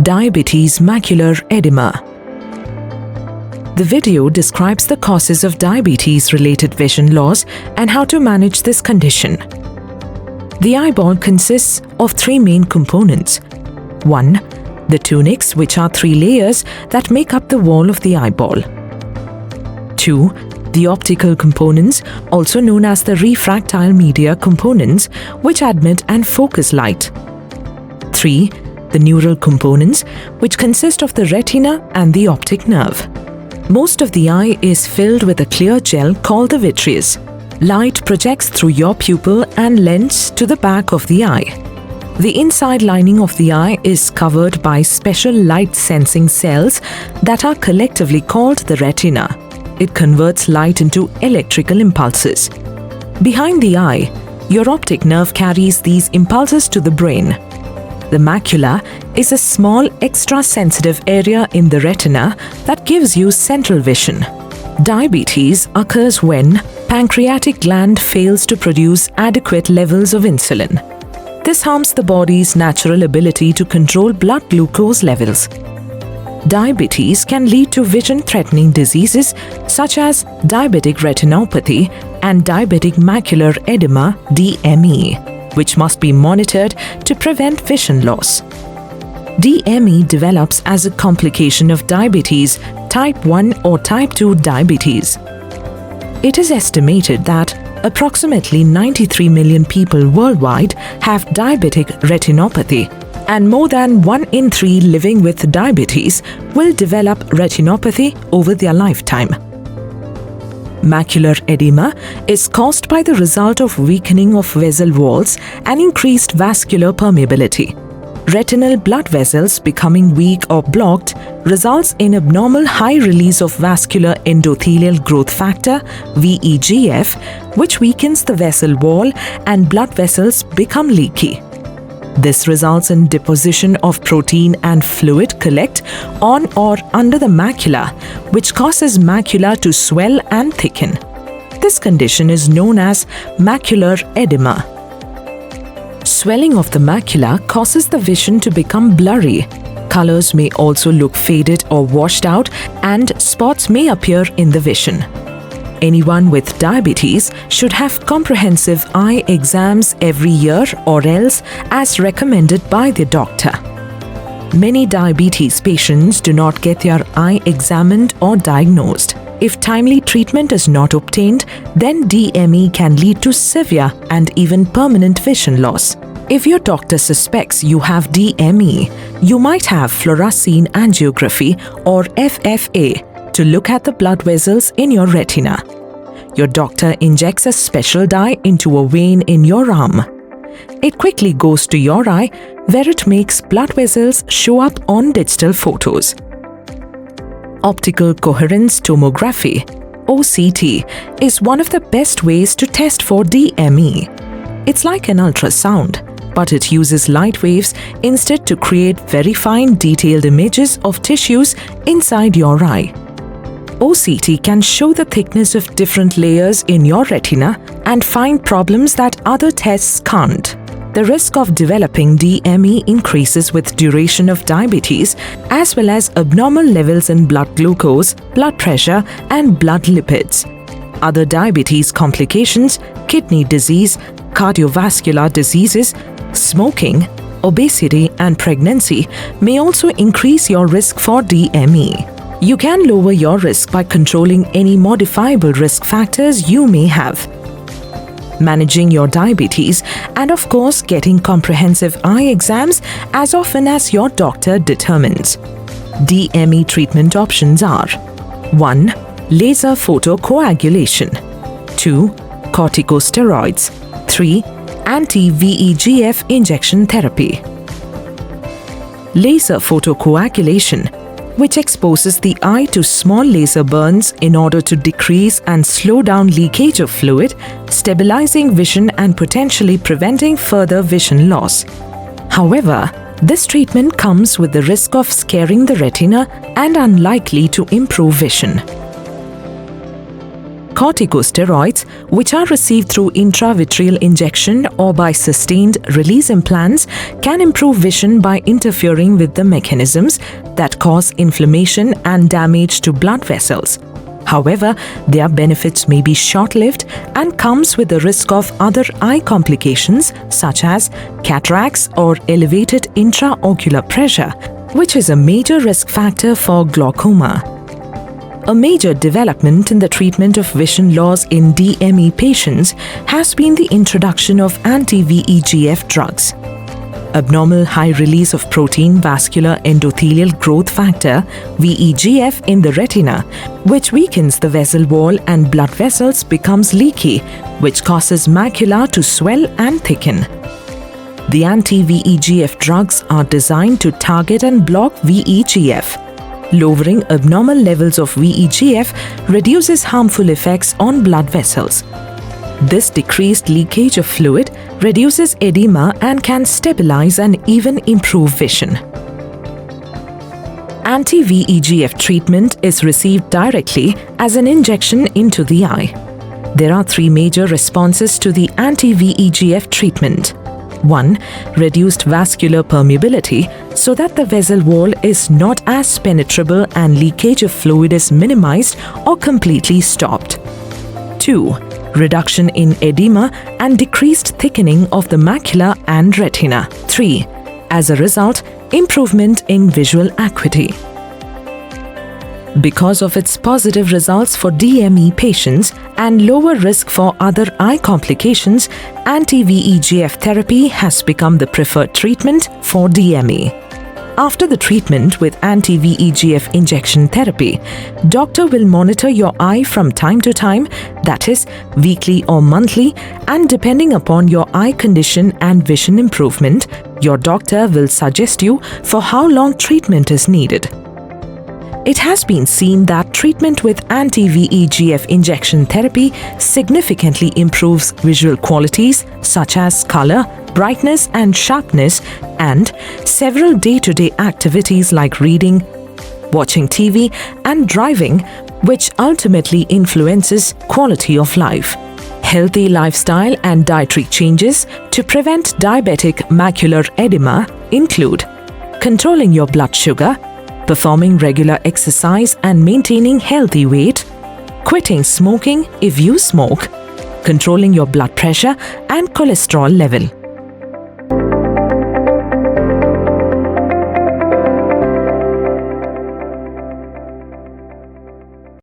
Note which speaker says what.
Speaker 1: Diabetic Macular Edema. The video describes the causes of diabetes-related vision loss and how to manage this condition. The eyeball consists of three main components. 1. The tunics, which are three layers that make up the wall of the eyeball. 2. The optical components, also known as the refractile media components, which admit and focus light. 3. The neural components, which consist of the retina and the optic nerve. Most of the eye is filled with a clear gel called the vitreous. Light projects through your pupil and lens to the back of the eye. The inside lining of the eye is covered by special light-sensing cells that are collectively called the retina. It converts light into electrical impulses. Behind the eye, your optic nerve carries these impulses to the brain. The macula is a small extra-sensitive area in the retina that gives you central vision. Diabetes occurs when pancreatic gland fails to produce adequate levels of insulin. This harms the body's natural ability to control blood glucose levels. Diabetes can lead to vision-threatening diseases such as diabetic retinopathy and diabetic macular edema (DME, which must be monitored to prevent vision loss. DME develops as a complication of diabetes type 1 or type 2 diabetes. It is estimated that approximately 93 million people worldwide have diabetic retinopathy, and more than 1 in 3 living with diabetes will develop retinopathy over their lifetime. Macular edema is caused by the result of weakening of vessel walls and increased vascular permeability. Retinal blood vessels becoming weak or blocked results in abnormal high release of vascular endothelial growth factor (VEGF), which weakens the vessel wall and blood vessels become leaky. This results in deposition of protein and fluid collect on or under the macula, which causes macula to swell and thicken. This condition is known as macular edema. Swelling of the macula causes the vision to become blurry. Colors may also look faded or washed out, and spots may appear in the vision. Anyone with diabetes should have comprehensive eye exams every year or else as recommended by their doctor. Many diabetes patients do not get their eye examined or diagnosed. If timely treatment is not obtained, then DME can lead to severe and even permanent vision loss. If your doctor suspects you have DME, you might have fluorescein angiography or FFA to look at the blood vessels in your retina. Your doctor injects a special dye into a vein in your arm. It quickly goes to your eye, where it makes blood vessels show up on digital photos. Optical coherence tomography (OCT) is one of the best ways to test for DME. It's like an ultrasound, but it uses light waves instead to create very fine detailed images of tissues inside your eye. OCT can show the thickness of different layers in your retina and find problems that other tests can't. The risk of developing DME increases with duration of diabetes, as well as abnormal levels in blood glucose, blood pressure, and blood lipids. Other diabetes complications, kidney disease, cardiovascular diseases, smoking, obesity, and pregnancy may also increase your risk for DME. You can lower your risk by controlling any modifiable risk factors you may have. Managing your diabetes and, of course, getting comprehensive eye exams as often as your doctor determines. DME treatment options are: 1. Laser photocoagulation. 2. Corticosteroids. 3. Anti-VEGF injection therapy. Laser photocoagulation, which exposes the eye to small laser burns in order to decrease and slow down leakage of fluid, stabilizing vision and potentially preventing further vision loss. However, this treatment comes with the risk of scarring the retina and unlikely to improve vision. Corticosteroids, which are received through intravitreal injection or by sustained release implants, can improve vision by interfering with the mechanisms that cause inflammation and damage to blood vessels. However, their benefits may be short-lived and comes with the risk of other eye complications such as cataracts or elevated intraocular pressure, which is a major risk factor for glaucoma. A major development in the treatment of vision loss in DME patients has been the introduction of anti-VEGF drugs. Abnormal high release of protein vascular endothelial growth factor (VEGF) in the retina, which weakens the vessel wall and blood vessels, becomes leaky, which causes macula to swell and thicken. The anti-VEGF drugs are designed to target and block VEGF. Lowering abnormal levels of VEGF reduces harmful effects on blood vessels. This decreased leakage of fluid reduces edema and can stabilize and even improve vision. Anti-VEGF treatment is received directly as an injection into the eye. There are three major responses to the anti-VEGF treatment. 1. Reduced vascular permeability so that the vessel wall is not as penetrable and leakage of fluid is minimized or completely stopped. 2. Reduction in edema and decreased thickening of the macula and retina. 3. As a result, improvement in visual acuity. Because of its positive results for DME patients and lower risk for other eye complications, anti-VEGF therapy has become the preferred treatment for DME. After the treatment with anti-VEGF injection therapy, doctor will monitor your eye from time to time, that is, weekly or monthly, and depending upon your eye condition and vision improvement, your doctor will suggest you for how long treatment is needed. It has been seen that treatment with anti-VEGF injection therapy significantly improves visual qualities such as color, brightness and sharpness, and several day-to-day activities like reading, watching TV and driving, which ultimately influences quality of life. Healthy lifestyle and dietary changes to prevent diabetic macular edema include controlling your blood sugar, performing regular exercise and maintaining healthy weight, quitting smoking if you smoke, controlling your blood pressure and cholesterol level.